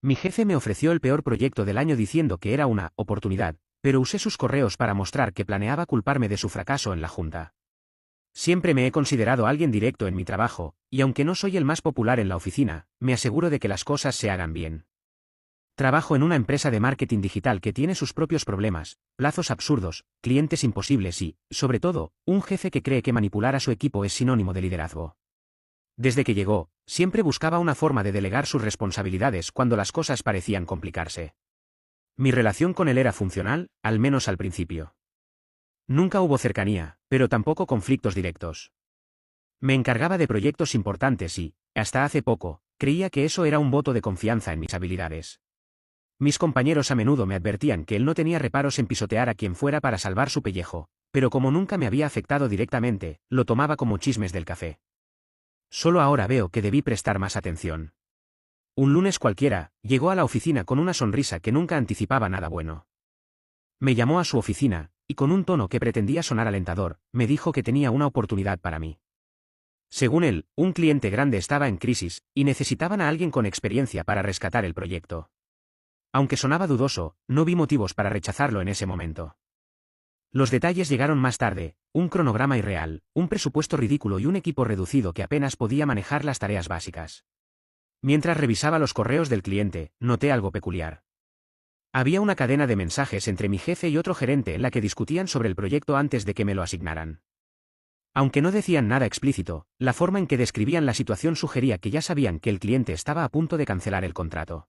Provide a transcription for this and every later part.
Mi jefe me ofreció el peor proyecto del año diciendo que era una oportunidad, pero usé sus correos para mostrar que planeaba culparme de su fracaso en la junta. Siempre me he considerado alguien directo en mi trabajo, y aunque no soy el más popular en la oficina, me aseguro de que las cosas se hagan bien. Trabajo en una empresa de marketing digital que tiene sus propios problemas, plazos absurdos, clientes imposibles y, sobre todo, un jefe que cree que manipular a su equipo es sinónimo de liderazgo. Desde que llegó, siempre buscaba una forma de delegar sus responsabilidades cuando las cosas parecían complicarse. Mi relación con él era funcional, al menos al principio. Nunca hubo cercanía, pero tampoco conflictos directos. Me encargaba de proyectos importantes y, hasta hace poco, creía que eso era un voto de confianza en mis habilidades. Mis compañeros a menudo me advertían que él no tenía reparos en pisotear a quien fuera para salvar su pellejo, pero como nunca me había afectado directamente, lo tomaba como chismes del café. Solo ahora veo que debí prestar más atención. Un lunes cualquiera, llegó a la oficina con una sonrisa que nunca anticipaba nada bueno. Me llamó a su oficina, y con un tono que pretendía sonar alentador, me dijo que tenía una oportunidad para mí. Según él, un cliente grande estaba en crisis, y necesitaban a alguien con experiencia para rescatar el proyecto. Aunque sonaba dudoso, no vi motivos para rechazarlo en ese momento. Los detalles llegaron más tarde: un cronograma irreal, un presupuesto ridículo y un equipo reducido que apenas podía manejar las tareas básicas. Mientras revisaba los correos del cliente, noté algo peculiar. Había una cadena de mensajes entre mi jefe y otro gerente en la que discutían sobre el proyecto antes de que me lo asignaran. Aunque no decían nada explícito, la forma en que describían la situación sugería que ya sabían que el cliente estaba a punto de cancelar el contrato.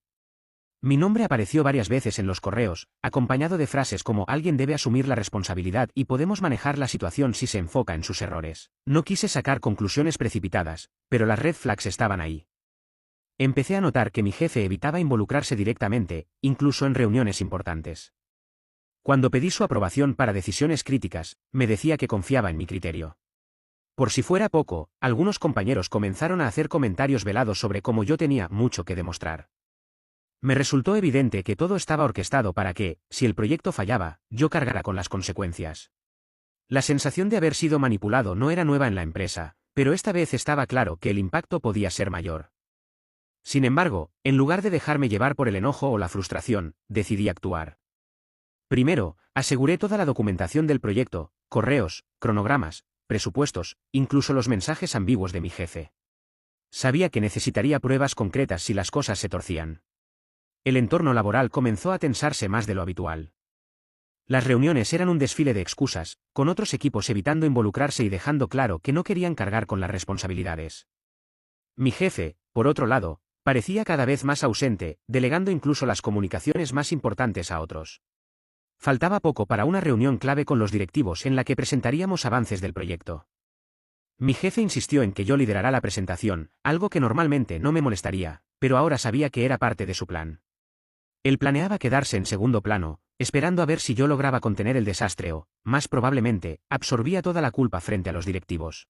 Mi nombre apareció varias veces en los correos, acompañado de frases como "alguien debe asumir la responsabilidad y podemos manejar la situación si se enfoca en sus errores". No quise sacar conclusiones precipitadas, pero las red flags estaban ahí. Empecé a notar que mi jefe evitaba involucrarse directamente, incluso en reuniones importantes. Cuando pedí su aprobación para decisiones críticas, me decía que confiaba en mi criterio. Por si fuera poco, algunos compañeros comenzaron a hacer comentarios velados sobre cómo yo tenía mucho que demostrar. Me resultó evidente que todo estaba orquestado para que, si el proyecto fallaba, yo cargara con las consecuencias. La sensación de haber sido manipulado no era nueva en la empresa, pero esta vez estaba claro que el impacto podía ser mayor. Sin embargo, en lugar de dejarme llevar por el enojo o la frustración, decidí actuar. Primero, aseguré toda la documentación del proyecto: correos, cronogramas, presupuestos, incluso los mensajes ambiguos de mi jefe. Sabía que necesitaría pruebas concretas si las cosas se torcían. El entorno laboral comenzó a tensarse más de lo habitual. Las reuniones eran un desfile de excusas, con otros equipos evitando involucrarse y dejando claro que no querían cargar con las responsabilidades. Mi jefe, por otro lado, parecía cada vez más ausente, delegando incluso las comunicaciones más importantes a otros. Faltaba poco para una reunión clave con los directivos en la que presentaríamos avances del proyecto. Mi jefe insistió en que yo liderara la presentación, algo que normalmente no me molestaría, pero ahora sabía que era parte de su plan. Él planeaba quedarse en segundo plano, esperando a ver si yo lograba contener el desastre o, más probablemente, absorbía toda la culpa frente a los directivos.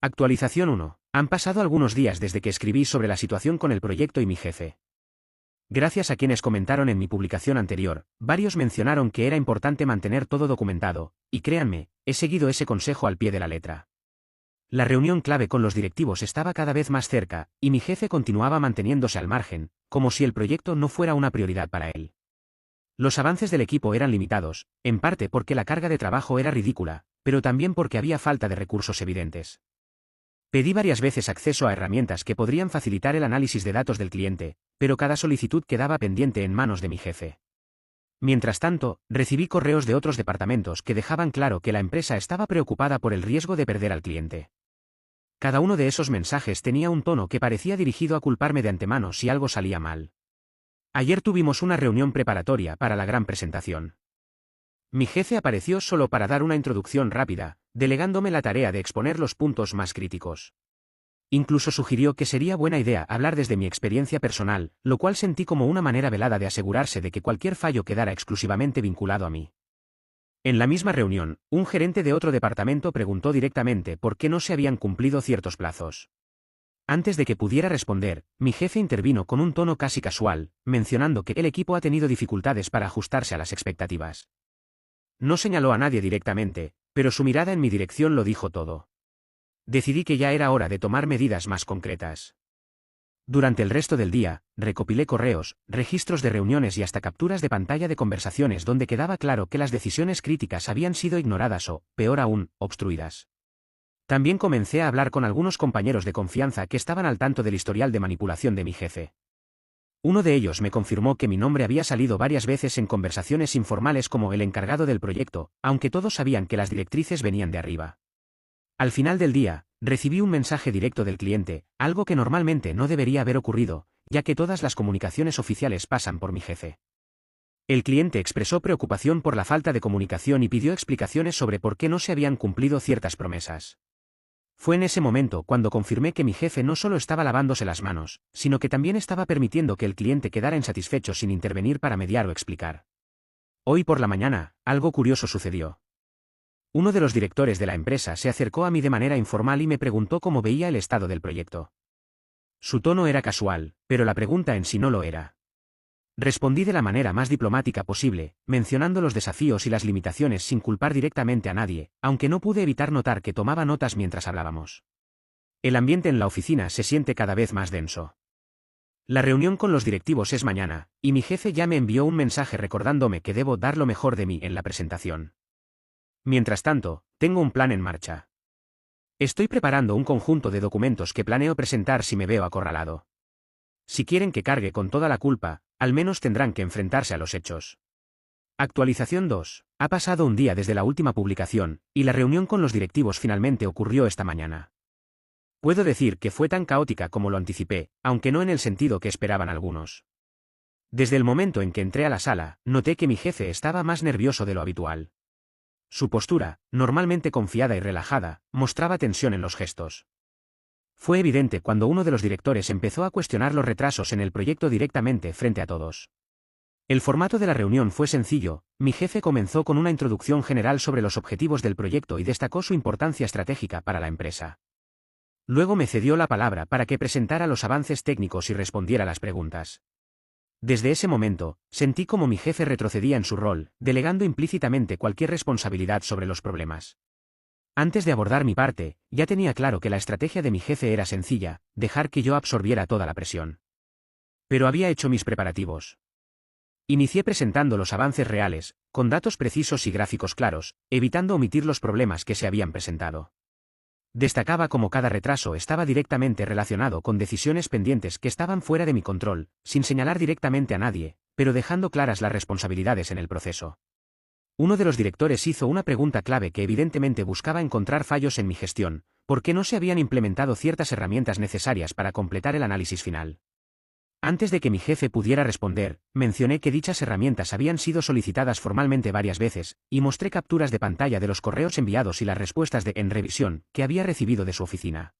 Actualización 1. Han pasado algunos días desde que escribí sobre la situación con el proyecto y mi jefe. Gracias a quienes comentaron en mi publicación anterior, varios mencionaron que era importante mantener todo documentado, y créanme, he seguido ese consejo al pie de la letra. La reunión clave con los directivos estaba cada vez más cerca, y mi jefe continuaba manteniéndose al margen, como si el proyecto no fuera una prioridad para él. Los avances del equipo eran limitados, en parte porque la carga de trabajo era ridícula, pero también porque había falta de recursos evidentes. Pedí varias veces acceso a herramientas que podrían facilitar el análisis de datos del cliente, pero cada solicitud quedaba pendiente en manos de mi jefe. Mientras tanto, recibí correos de otros departamentos que dejaban claro que la empresa estaba preocupada por el riesgo de perder al cliente. Cada uno de esos mensajes tenía un tono que parecía dirigido a culparme de antemano si algo salía mal. Ayer tuvimos una reunión preparatoria para la gran presentación. Mi jefe apareció solo para dar una introducción rápida, delegándome la tarea de exponer los puntos más críticos. Incluso sugirió que sería buena idea hablar desde mi experiencia personal, lo cual sentí como una manera velada de asegurarse de que cualquier fallo quedara exclusivamente vinculado a mí. En la misma reunión, un gerente de otro departamento preguntó directamente por qué no se habían cumplido ciertos plazos. Antes de que pudiera responder, mi jefe intervino con un tono casi casual, mencionando que el equipo ha tenido dificultades para ajustarse a las expectativas. No señaló a nadie directamente, pero su mirada en mi dirección lo dijo todo. Decidí que ya era hora de tomar medidas más concretas. Durante el resto del día, recopilé correos, registros de reuniones y hasta capturas de pantalla de conversaciones donde quedaba claro que las decisiones críticas habían sido ignoradas o, peor aún, obstruidas. También comencé a hablar con algunos compañeros de confianza que estaban al tanto del historial de manipulación de mi jefe. Uno de ellos me confirmó que mi nombre había salido varias veces en conversaciones informales como el encargado del proyecto, aunque todos sabían que las directrices venían de arriba. Al final del día, recibí un mensaje directo del cliente, algo que normalmente no debería haber ocurrido, ya que todas las comunicaciones oficiales pasan por mi jefe. El cliente expresó preocupación por la falta de comunicación y pidió explicaciones sobre por qué no se habían cumplido ciertas promesas. Fue en ese momento cuando confirmé que mi jefe no solo estaba lavándose las manos, sino que también estaba permitiendo que el cliente quedara insatisfecho sin intervenir para mediar o explicar. Hoy por la mañana, algo curioso sucedió. Uno de los directores de la empresa se acercó a mí de manera informal y me preguntó cómo veía el estado del proyecto. Su tono era casual, pero la pregunta en sí no lo era. Respondí de la manera más diplomática posible, mencionando los desafíos y las limitaciones sin culpar directamente a nadie, aunque no pude evitar notar que tomaba notas mientras hablábamos. El ambiente en la oficina se siente cada vez más denso. La reunión con los directivos es mañana, y mi jefe ya me envió un mensaje recordándome que debo dar lo mejor de mí en la presentación. Mientras tanto, tengo un plan en marcha. Estoy preparando un conjunto de documentos que planeo presentar si me veo acorralado. Si quieren que cargue con toda la culpa, al menos tendrán que enfrentarse a los hechos. Actualización 2. Ha pasado un día desde la última publicación, y la reunión con los directivos finalmente ocurrió esta mañana. Puedo decir que fue tan caótica como lo anticipé, aunque no en el sentido que esperaban algunos. Desde el momento en que entré a la sala, noté que mi jefe estaba más nervioso de lo habitual. Su postura, normalmente confiada y relajada, mostraba tensión en los gestos. Fue evidente cuando uno de los directores empezó a cuestionar los retrasos en el proyecto directamente frente a todos. El formato de la reunión fue sencillo, mi jefe comenzó con una introducción general sobre los objetivos del proyecto y destacó su importancia estratégica para la empresa. Luego me cedió la palabra para que presentara los avances técnicos y respondiera las preguntas. Desde ese momento, sentí como mi jefe retrocedía en su rol, delegando implícitamente cualquier responsabilidad sobre los problemas. Antes de abordar mi parte, ya tenía claro que la estrategia de mi jefe era sencilla, dejar que yo absorbiera toda la presión. Pero había hecho mis preparativos. Inicié presentando los avances reales, con datos precisos y gráficos claros, evitando omitir los problemas que se habían presentado. Destacaba cómo cada retraso estaba directamente relacionado con decisiones pendientes que estaban fuera de mi control, sin señalar directamente a nadie, pero dejando claras las responsabilidades en el proceso. Uno de los directores hizo una pregunta clave que evidentemente buscaba encontrar fallos en mi gestión, ¿por qué no se habían implementado ciertas herramientas necesarias para completar el análisis final? Antes de que mi jefe pudiera responder, mencioné que dichas herramientas habían sido solicitadas formalmente varias veces, y mostré capturas de pantalla de los correos enviados y las respuestas de en revisión que había recibido de su oficina.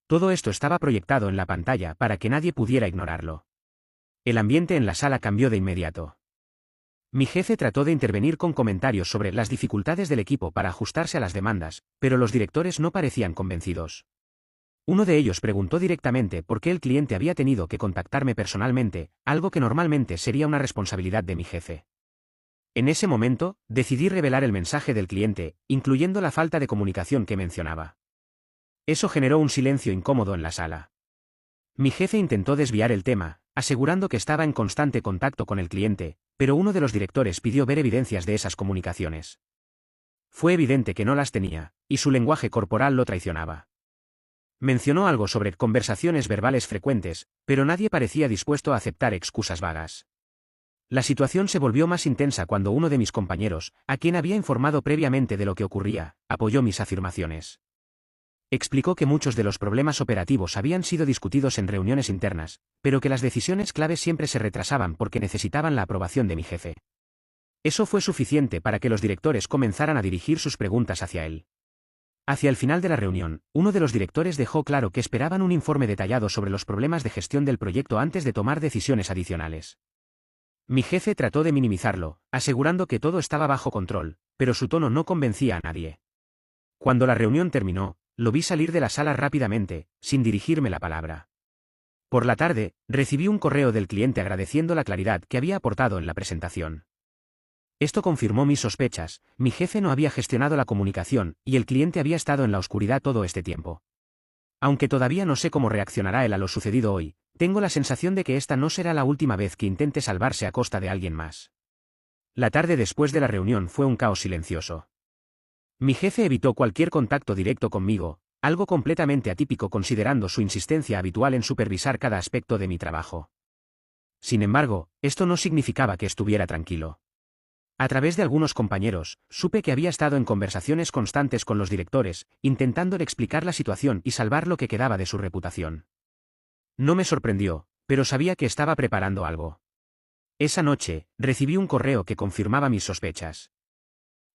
Todo esto estaba proyectado en la pantalla para que nadie pudiera ignorarlo. El ambiente en la sala cambió de inmediato. Mi jefe trató de intervenir con comentarios sobre las dificultades del equipo para ajustarse a las demandas, pero los directores no parecían convencidos. Uno de ellos preguntó directamente por qué el cliente había tenido que contactarme personalmente, algo que normalmente sería una responsabilidad de mi jefe. En ese momento, decidí revelar el mensaje del cliente, incluyendo la falta de comunicación que mencionaba. Eso generó un silencio incómodo en la sala. Mi jefe intentó desviar el tema, asegurando que estaba en constante contacto con el cliente, pero uno de los directores pidió ver evidencias de esas comunicaciones. Fue evidente que no las tenía, y su lenguaje corporal lo traicionaba. Mencionó algo sobre conversaciones verbales frecuentes, pero nadie parecía dispuesto a aceptar excusas vagas. La situación se volvió más intensa cuando uno de mis compañeros, a quien había informado previamente de lo que ocurría, apoyó mis afirmaciones. Explicó que muchos de los problemas operativos habían sido discutidos en reuniones internas, pero que las decisiones clave siempre se retrasaban porque necesitaban la aprobación de mi jefe. Eso fue suficiente para que los directores comenzaran a dirigir sus preguntas hacia él. Hacia el final de la reunión, uno de los directores dejó claro que esperaban un informe detallado sobre los problemas de gestión del proyecto antes de tomar decisiones adicionales. Mi jefe trató de minimizarlo, asegurando que todo estaba bajo control, pero su tono no convencía a nadie. Cuando la reunión terminó, lo vi salir de la sala rápidamente, sin dirigirme la palabra. Por la tarde, recibí un correo del cliente agradeciendo la claridad que había aportado en la presentación. Esto confirmó mis sospechas, mi jefe no había gestionado la comunicación, y el cliente había estado en la oscuridad todo este tiempo. Aunque todavía no sé cómo reaccionará él a lo sucedido hoy, tengo la sensación de que esta no será la última vez que intente salvarse a costa de alguien más. La tarde después de la reunión fue un caos silencioso. Mi jefe evitó cualquier contacto directo conmigo, algo completamente atípico considerando su insistencia habitual en supervisar cada aspecto de mi trabajo. Sin embargo, esto no significaba que estuviera tranquilo. A través de algunos compañeros, supe que había estado en conversaciones constantes con los directores, intentando explicar la situación y salvar lo que quedaba de su reputación. No me sorprendió, pero sabía que estaba preparando algo. Esa noche, recibí un correo que confirmaba mis sospechas.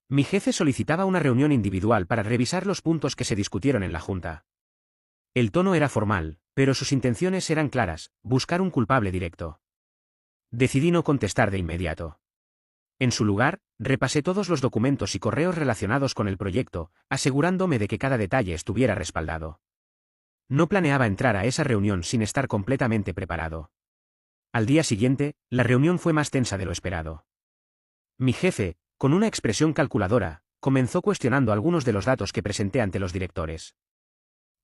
Mi jefe solicitaba una reunión individual para revisar los puntos que se discutieron en la junta. El tono era formal, pero sus intenciones eran claras: buscar un culpable directo. Decidí no contestar de inmediato. En su lugar, repasé todos los documentos y correos relacionados con el proyecto, asegurándome de que cada detalle estuviera respaldado. No planeaba entrar a esa reunión sin estar completamente preparado. Al día siguiente, la reunión fue más tensa de lo esperado. Mi jefe, con una expresión calculadora, comenzó cuestionando algunos de los datos que presenté ante los directores.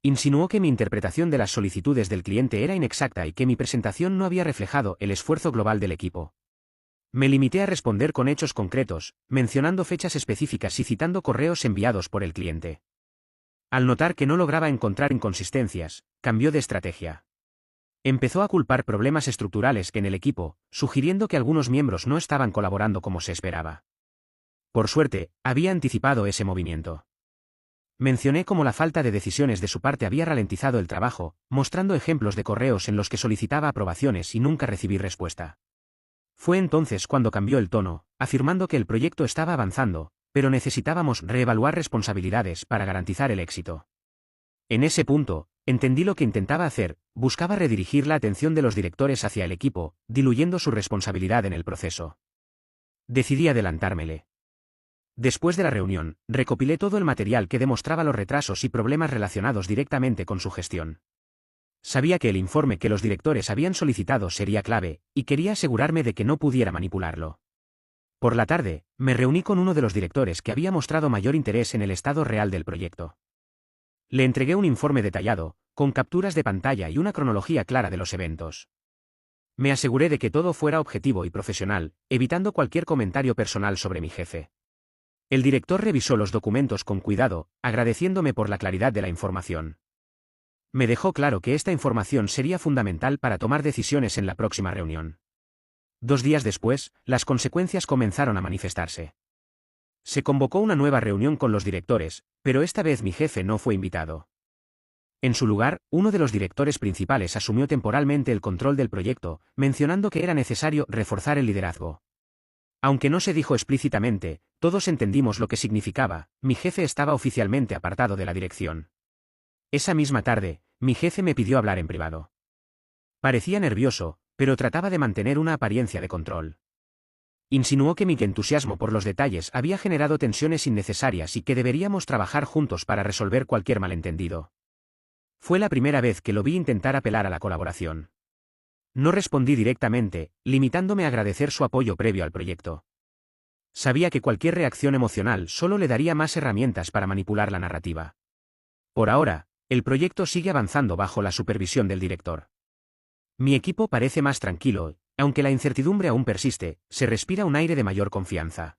Insinuó que mi interpretación de las solicitudes del cliente era inexacta y que mi presentación no había reflejado el esfuerzo global del equipo. Me limité a responder con hechos concretos, mencionando fechas específicas y citando correos enviados por el cliente. Al notar que no lograba encontrar inconsistencias, cambió de estrategia. Empezó a culpar problemas estructurales en el equipo, sugiriendo que algunos miembros no estaban colaborando como se esperaba. Por suerte, había anticipado ese movimiento. Mencioné cómo la falta de decisiones de su parte había ralentizado el trabajo, mostrando ejemplos de correos en los que solicitaba aprobaciones y nunca recibí respuesta. Fue entonces cuando cambió el tono, afirmando que el proyecto estaba avanzando, pero necesitábamos reevaluar responsabilidades para garantizar el éxito. En ese punto, entendí lo que intentaba hacer: buscaba redirigir la atención de los directores hacia el equipo, diluyendo su responsabilidad en el proceso. Decidí adelantármele. Después de la reunión, recopilé todo el material que demostraba los retrasos y problemas relacionados directamente con su gestión. Sabía que el informe que los directores habían solicitado sería clave, y quería asegurarme de que no pudiera manipularlo. Por la tarde, me reuní con uno de los directores que había mostrado mayor interés en el estado real del proyecto. Le entregué un informe detallado, con capturas de pantalla y una cronología clara de los eventos. Me aseguré de que todo fuera objetivo y profesional, evitando cualquier comentario personal sobre mi jefe. El director revisó los documentos con cuidado, agradeciéndome por la claridad de la información. Me dejó claro que esta información sería fundamental para tomar decisiones en la próxima reunión. 2 días después, las consecuencias comenzaron a manifestarse. Se convocó una nueva reunión con los directores, pero esta vez mi jefe no fue invitado. En su lugar, uno de los directores principales asumió temporalmente el control del proyecto, mencionando que era necesario reforzar el liderazgo. Aunque no se dijo explícitamente, todos entendimos lo que significaba: mi jefe estaba oficialmente apartado de la dirección. Esa misma tarde, mi jefe me pidió hablar en privado. Parecía nervioso, pero trataba de mantener una apariencia de control. Insinuó que mi entusiasmo por los detalles había generado tensiones innecesarias y que deberíamos trabajar juntos para resolver cualquier malentendido. Fue la primera vez que lo vi intentar apelar a la colaboración. No respondí directamente, limitándome a agradecer su apoyo previo al proyecto. Sabía que cualquier reacción emocional solo le daría más herramientas para manipular la narrativa. Por ahora, el proyecto sigue avanzando bajo la supervisión del director. Mi equipo parece más tranquilo, aunque la incertidumbre aún persiste, se respira un aire de mayor confianza.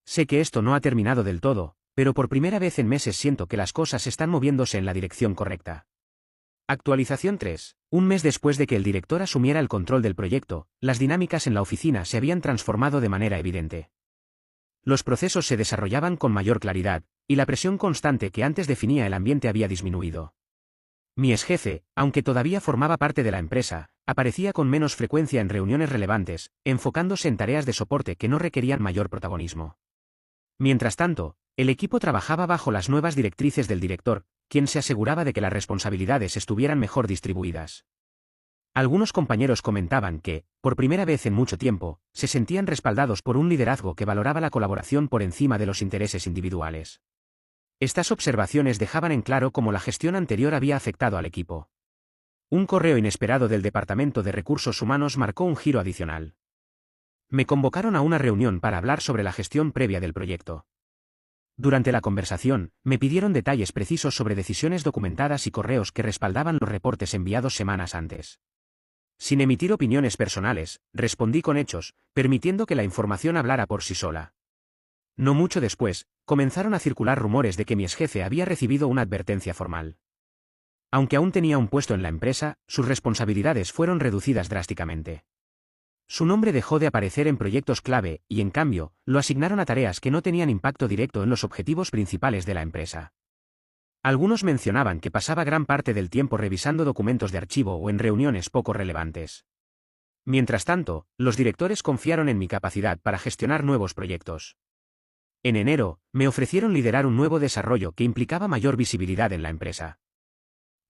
Sé que esto no ha terminado del todo, pero por primera vez en meses siento que las cosas están moviéndose en la dirección correcta. Actualización 3. Un mes después de que el director asumiera el control del proyecto, las dinámicas en la oficina se habían transformado de manera evidente. Los procesos se desarrollaban con mayor claridad, y la presión constante que antes definía el ambiente había disminuido. Mi exjefe, aunque todavía formaba parte de la empresa, aparecía con menos frecuencia en reuniones relevantes, enfocándose en tareas de soporte que no requerían mayor protagonismo. Mientras tanto, el equipo trabajaba bajo las nuevas directrices del director, quien se aseguraba de que las responsabilidades estuvieran mejor distribuidas. Algunos compañeros comentaban que, por primera vez en mucho tiempo, se sentían respaldados por un liderazgo que valoraba la colaboración por encima de los intereses individuales. Estas observaciones dejaban en claro cómo la gestión anterior había afectado al equipo. Un correo inesperado del Departamento de Recursos Humanos marcó un giro adicional. Me convocaron a una reunión para hablar sobre la gestión previa del proyecto. Durante la conversación, me pidieron detalles precisos sobre decisiones documentadas y correos que respaldaban los reportes enviados semanas antes. Sin emitir opiniones personales, respondí con hechos, permitiendo que la información hablara por sí sola. No mucho después, comenzaron a circular rumores de que mi exjefe había recibido una advertencia formal. Aunque aún tenía un puesto en la empresa, sus responsabilidades fueron reducidas drásticamente. Su nombre dejó de aparecer en proyectos clave y, en cambio, lo asignaron a tareas que no tenían impacto directo en los objetivos principales de la empresa. Algunos mencionaban que pasaba gran parte del tiempo revisando documentos de archivo o en reuniones poco relevantes. Mientras tanto, los directores confiaron en mi capacidad para gestionar nuevos proyectos. En enero, me ofrecieron liderar un nuevo desarrollo que implicaba mayor visibilidad en la empresa.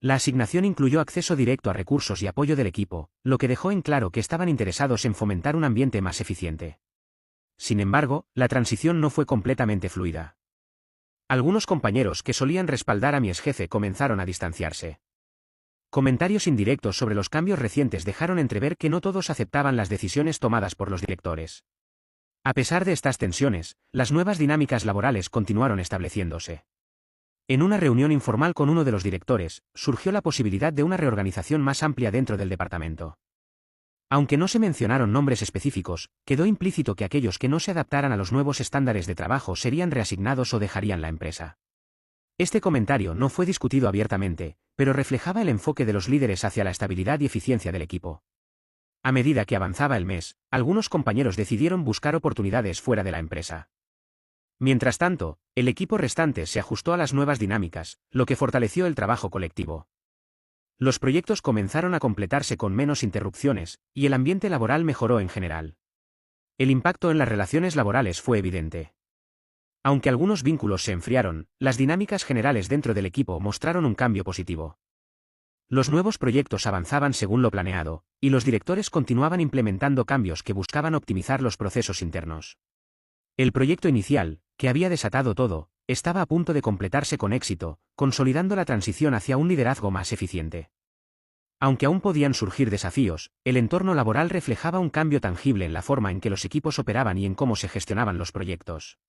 La asignación incluyó acceso directo a recursos y apoyo del equipo, lo que dejó en claro que estaban interesados en fomentar un ambiente más eficiente. Sin embargo, la transición no fue completamente fluida. Algunos compañeros que solían respaldar a mi exjefe comenzaron a distanciarse. Comentarios indirectos sobre los cambios recientes dejaron entrever que no todos aceptaban las decisiones tomadas por los directores. A pesar de estas tensiones, las nuevas dinámicas laborales continuaron estableciéndose. En una reunión informal con uno de los directores, surgió la posibilidad de una reorganización más amplia dentro del departamento. Aunque no se mencionaron nombres específicos, quedó implícito que aquellos que no se adaptaran a los nuevos estándares de trabajo serían reasignados o dejarían la empresa. Este comentario no fue discutido abiertamente, pero reflejaba el enfoque de los líderes hacia la estabilidad y eficiencia del equipo. A medida que avanzaba el mes, algunos compañeros decidieron buscar oportunidades fuera de la empresa. Mientras tanto, el equipo restante se ajustó a las nuevas dinámicas, lo que fortaleció el trabajo colectivo. Los proyectos comenzaron a completarse con menos interrupciones, y el ambiente laboral mejoró en general. El impacto en las relaciones laborales fue evidente. Aunque algunos vínculos se enfriaron, las dinámicas generales dentro del equipo mostraron un cambio positivo. Los nuevos proyectos avanzaban según lo planeado, y los directores continuaban implementando cambios que buscaban optimizar los procesos internos. El proyecto inicial, que había desatado todo, estaba a punto de completarse con éxito, consolidando la transición hacia un liderazgo más eficiente. Aunque aún podían surgir desafíos, el entorno laboral reflejaba un cambio tangible en la forma en que los equipos operaban y en cómo se gestionaban los proyectos.